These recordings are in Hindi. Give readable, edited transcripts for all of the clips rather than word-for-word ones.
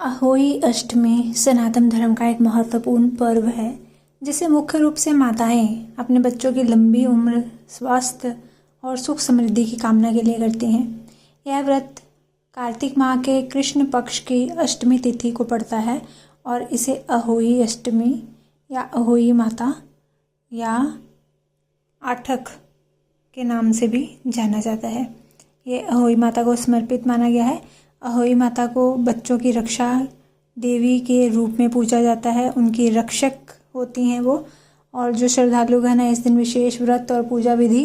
अहोई अष्टमी सनातन धर्म का एक महत्वपूर्ण पर्व है जिसे मुख्य रूप से माताएं अपने बच्चों की लंबी उम्र, स्वास्थ्य और सुख समृद्धि की कामना के लिए करती हैं। यह व्रत कार्तिक माह के कृष्ण पक्ष की अष्टमी तिथि को पड़ता है और इसे अहोई अष्टमी या अहोई माता या आठक के नाम से भी जाना जाता है। ये अहोई माता को समर्पित माना गया है। अहोई माता को बच्चों की रक्षा देवी के रूप में पूजा जाता है। उनकी रक्षक होती हैं वो, और जो श्रद्धालुगण हैं इस दिन विशेष व्रत और पूजा विधि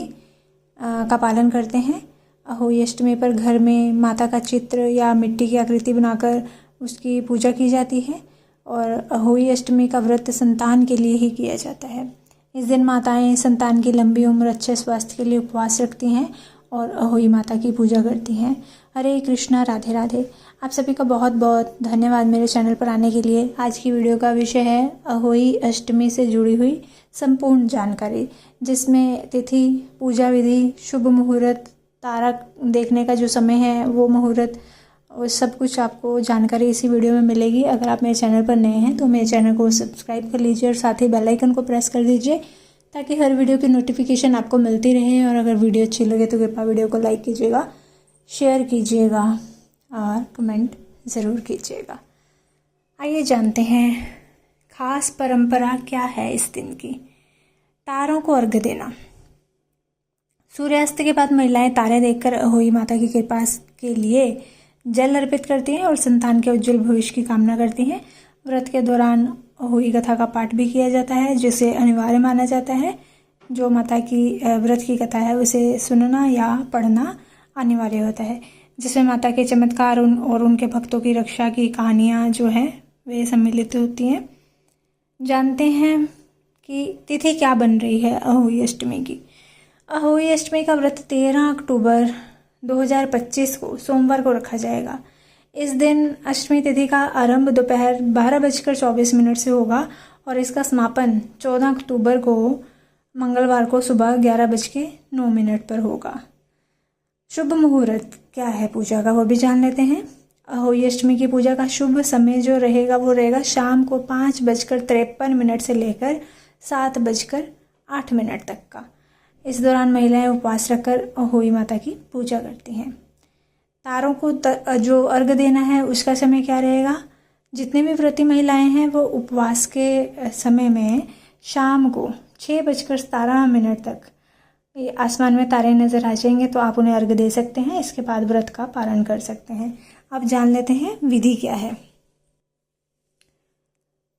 का पालन करते हैं। अहोई अष्टमी पर घर में माता का चित्र या मिट्टी की आकृति बनाकर उसकी पूजा की जाती है और अहोई अष्टमी का व्रत संतान के लिए ही किया जाता है। इस दिन माताएं संतान की लंबी उम्र, अच्छे स्वास्थ्य के लिए उपवास रखती हैं और अहोई माता की पूजा करती हैं। हरे कृष्णा, राधे राधे। आप सभी का बहुत बहुत धन्यवाद मेरे चैनल पर आने के लिए। आज की वीडियो का विषय है अहोई अष्टमी से जुड़ी हुई संपूर्ण जानकारी, जिसमें तिथि, पूजा विधि, शुभ मुहूर्त, तारा देखने का जो समय है वो मुहूर्त, और सब कुछ आपको जानकारी इसी वीडियो में मिलेगी। अगर आप मेरे चैनल पर नए हैं तो मेरे चैनल को सब्सक्राइब कर लीजिए और साथ ही बेल आइकन को प्रेस कर दीजिए ताकि हर वीडियो की नोटिफिकेशन आपको मिलती रहे। और अगर वीडियो अच्छी लगे तो कृपया वीडियो को लाइक कीजिएगा, शेयर कीजिएगा और कमेंट ज़रूर कीजिएगा। आइए जानते हैं खास परंपरा क्या है इस दिन की। तारों को अर्घ्य देना। सूर्यास्त के बाद महिलाएं तारे देखकर अहोई माता की कृपा के लिए जल अर्पित करती हैं और संतान के उज्जवल भविष्य की कामना करती हैं। व्रत के दौरान अहोई कथा का पाठ भी किया जाता है, जिसे अनिवार्य माना जाता है। जो माता की व्रत की कथा है उसे सुनना या पढ़ना अनिवार्य होता है, जिसमें माता के चमत्कार और उनके भक्तों की रक्षा की कहानियाँ जो हैं वे सम्मिलित होती हैं। जानते हैं कि तिथि क्या बन रही है अहोई अष्टमी की। अहोई अष्टमी का व्रत 13 अक्टूबर 2025 को सोमवार को रखा जाएगा। इस दिन अष्टमी तिथि का आरंभ दोपहर 12:24 से होगा और इसका समापन 14 अक्टूबर को मंगलवार को सुबह 11:09 पर होगा। शुभ मुहूर्त क्या है पूजा का वो भी जान लेते हैं। अहोई अष्टमी की पूजा का शुभ समय जो रहेगा वो रहेगा शाम को 5:53 से लेकर 7:08 तक का। इस दौरान महिलाएं उपवास रखकर अहोई माता की पूजा करती हैं। तारों को जो अर्घ्य देना है उसका समय क्या रहेगा। जितने भी व्रती महिलाएं हैं वो उपवास के समय में शाम को 6:17 तक आसमान में तारे नजर आ जाएंगे तो आप उन्हें अर्घ्य दे सकते हैं। इसके बाद व्रत का पालन कर सकते हैं। अब जान लेते हैं विधि क्या है।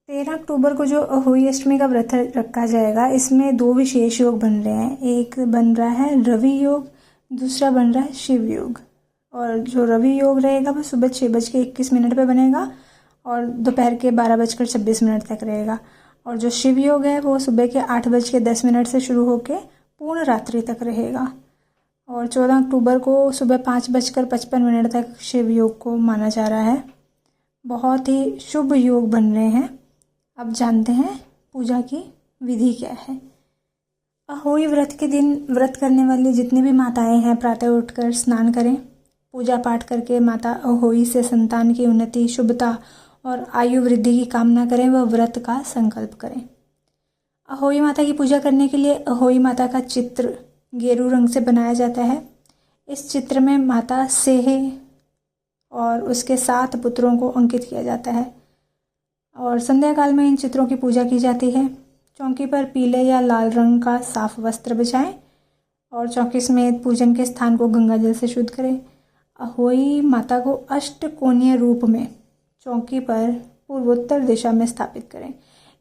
13 अक्टूबर को जो अहोई अष्टमी का व्रत रखा जाएगा, इसमें 2 विशेष योग बन रहे हैं। एक बन रहा है रवि योग, दूसरा बन रहा है शिव योग। और जो रवि योग रहेगा वो सुबह 6:21 पे बनेगा और दोपहर के 12:26 तक रहेगा। और जो शिव योग है वो सुबह के 8:10 से शुरू होकर पूर्ण रात्रि तक रहेगा। और 14 अक्टूबर को सुबह 5:55 तक शिव योग को माना जा रहा है। बहुत ही शुभ योग बन रहे हैं। अब जानते हैं पूजा की विधि क्या है। अहोई व्रत के दिन व्रत करने वाली जितनी भी माताएं हैं प्रातः उठकर स्नान करें, पूजा पाठ करके माता अहोई से संतान की उन्नति, शुभता और आयु वृद्धि की कामना करें, वह व्रत का संकल्प करें। अहोई माता की पूजा करने के लिए अहोई माता का चित्र गेरू रंग से बनाया जाता है। इस चित्र में माता सेहे और उसके 7 पुत्रों को अंकित किया जाता है और संध्या काल में इन चित्रों की पूजा की जाती है। चौकी पर पीले या लाल रंग का साफ वस्त्र बिछाएं और चौकी समेत पूजन के स्थान को गंगा जल से शुद्ध करें। अहोई माता को अष्टकोणीय रूप में चौकी पर पूर्वोत्तर दिशा में स्थापित करें।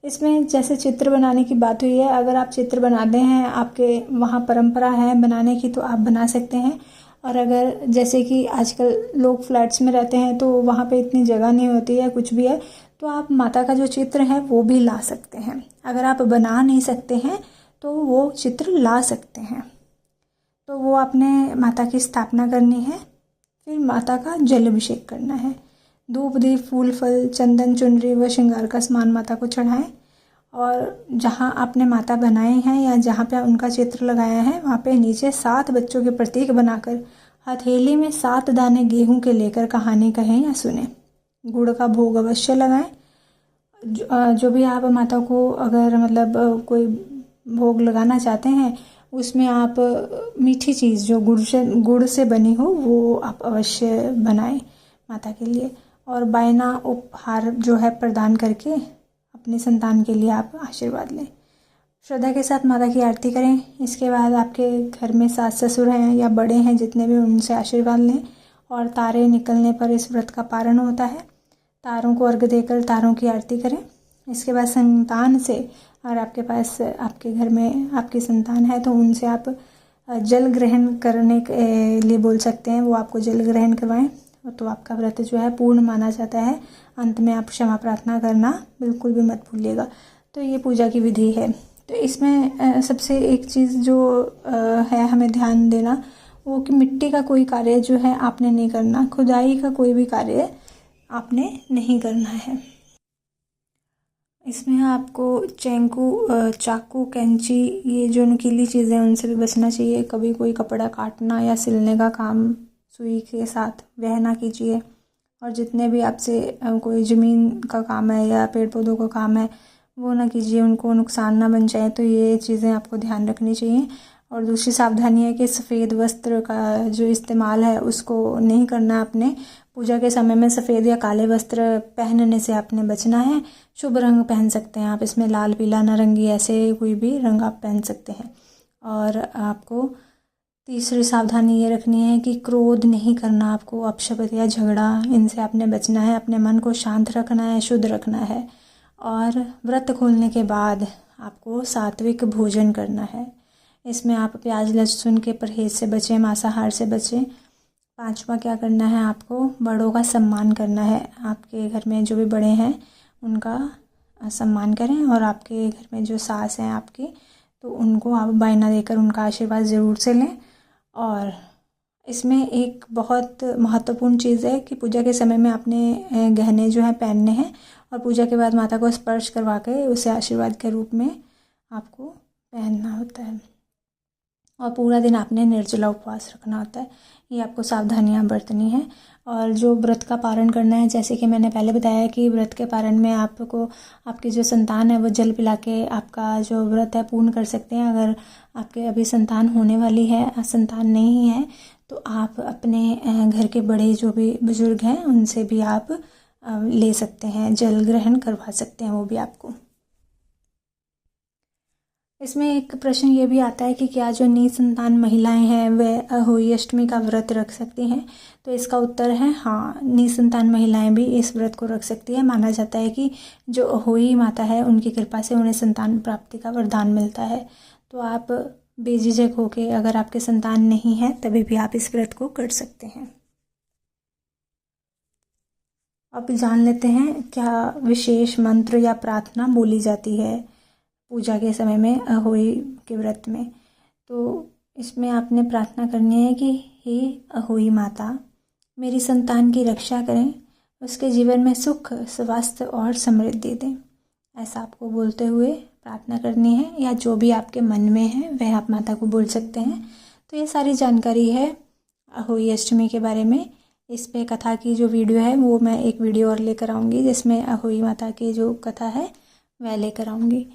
इसमें जैसे चित्र बनाने की बात हुई है, अगर आप चित्र बनाते हैं, आपके वहाँ परंपरा है बनाने की, तो आप बना सकते हैं। और अगर जैसे कि आजकल लोग फ्लैट्स में रहते हैं तो वहाँ पे इतनी जगह नहीं होती है, कुछ भी है, तो आप माता का जो चित्र है वो भी ला सकते हैं। अगर आप बना नहीं सकते हैं तो वो चित्र ला सकते हैं। तो वो आपने माता की स्थापना करनी है, फिर माता का जल अभिषेक करना है। धूप, दीप, फूल, फल, चंदन, चुनरी व श्रृंगार का सामान माता को चढ़ाएं और जहाँ आपने माता बनाए हैं या जहाँ पे उनका चित्र लगाया है वहाँ पे नीचे 7 बच्चों के प्रतीक बनाकर हथेली में 7 दाने गेहूं के लेकर कहानी कहें या सुने। गुड़ का भोग अवश्य लगाएं। जो भी आप माता को अगर मतलब कोई भोग लगाना चाहते हैं उसमें आप मीठी चीज़ जो गुड़ से बनी हो वो आप अवश्य बनाएं माता के लिए। और बायना उपहार जो है प्रदान करके अपनी संतान के लिए आप आशीर्वाद लें। श्रद्धा के साथ माता की आरती करें। इसके बाद आपके घर में सास ससुर हैं या बड़े हैं जितने भी, उनसे आशीर्वाद लें। और तारे निकलने पर इस व्रत का पारण होता है। तारों को अर्घ्य देकर तारों की आरती करें। इसके बाद संतान से, और आपके पास आपके घर में आपकी संतान है तो उनसे आप जल ग्रहण करने के लिए बोल सकते हैं, वो आपको जल ग्रहण करवाएं तो आपका व्रत जो है पूर्ण माना जाता है। अंत में आप क्षमा प्रार्थना करना बिल्कुल भी मत भूलिएगा। तो ये पूजा की विधि है। तो इसमें सबसे एक चीज़ जो है हमें ध्यान देना वो कि मिट्टी का कोई कार्य जो है आपने नहीं करना, खुदाई का कोई भी कार्य आपने नहीं करना है। इसमें आपको चाकू कैंची ये जो नुकीली चीज़ें उनसे भी बचना चाहिए। कभी कोई कपड़ा काटना या सिलने का काम सुई के साथ वह ना कीजिए। और जितने भी आपसे कोई ज़मीन का काम है या पेड़ पौधों का काम है वो ना कीजिए, उनको नुकसान ना बन जाए। तो ये चीज़ें आपको ध्यान रखनी चाहिए। और दूसरी सावधानी है कि सफ़ेद वस्त्र का जो इस्तेमाल है उसको नहीं करना आपने। पूजा के समय में सफ़ेद या काले वस्त्र पहनने से आपने बचना है। शुभ रंग पहन सकते हैं आप, इसमें लाल पीला नारंगी ऐसे कोई भी रंग आप पहन सकते हैं। और आपको तीसरी सावधानी ये रखनी है कि क्रोध नहीं करना, आपको अपशब्द या झगड़ा इनसे आपने बचना है। अपने मन को शांत रखना है, शुद्ध रखना है। और व्रत खोलने के बाद आपको सात्विक भोजन करना है। इसमें आप प्याज लहसुन के परहेज से बचें, मांसाहार से बचें। पांचवा क्या करना है, आपको बड़ों का सम्मान करना है। आपके घर में जो भी बड़े हैं उनका सम्मान करें। और आपके घर में जो सास हैं आपकी, तो उनको आप बायना देकर उनका आशीर्वाद ज़रूर से लें। और इसमें एक बहुत महत्वपूर्ण चीज़ है कि पूजा के समय में आपने गहने जो हैं पहनने हैं और पूजा के बाद माता को स्पर्श करवा के उसे आशीर्वाद के रूप में आपको पहनना होता है। और पूरा दिन आपने निर्जला उपवास रखना होता है। ये आपको सावधानियां बरतनी है। और जो व्रत का पारण करना है, जैसे कि मैंने पहले बताया कि व्रत के पारण में आपको आपकी जो संतान है वो जल पिला के आपका जो व्रत है पूर्ण कर सकते हैं। अगर आपके अभी संतान होने वाली है, संतान नहीं है, तो आप अपने घर के बड़े जो भी बुजुर्ग हैं उनसे भी आप ले सकते हैं, जल ग्रहण करवा सकते हैं वो भी आपको। इसमें एक प्रश्न ये भी आता है कि क्या जो निसंतान महिलाएं हैं वह अहोई अष्टमी का व्रत रख सकती हैं। तो इसका उत्तर है हाँ, निसंतान महिलाएं भी इस व्रत को रख सकती है। माना जाता है कि जो अहोई माता है उनकी कृपा से उन्हें संतान प्राप्ति का वरदान मिलता है। तो आप बेझिझक होके, अगर आपके संतान नहीं है तभी भी आप इस व्रत को कर सकते हैं। अब जान लेते हैं क्या विशेष मंत्र या प्रार्थना बोली जाती है पूजा के समय में अहोई के व्रत में। तो इसमें आपने प्रार्थना करनी है कि हे अहोई माता, मेरी संतान की रक्षा करें, उसके जीवन में सुख, स्वास्थ्य और समृद्धि दें। ऐसा आपको बोलते हुए प्रार्थना करनी है, या जो भी आपके मन में है वह आप माता को बोल सकते हैं। तो ये सारी जानकारी है अहोई अष्टमी के बारे में। इस पे कथा की जो वीडियो है वो मैं एक वीडियो और लेकर आऊँगी जिसमें अहोई माता की जो कथा है वह लेकर आऊँगी।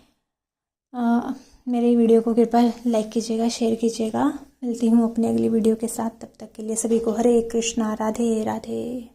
मेरे वीडियो को कृपया लाइक कीजिएगा, शेयर कीजिएगा। मिलती हूँ अपनी अगली वीडियो के साथ। तब तक के लिए सभी को हरे कृष्णा, राधे राधे।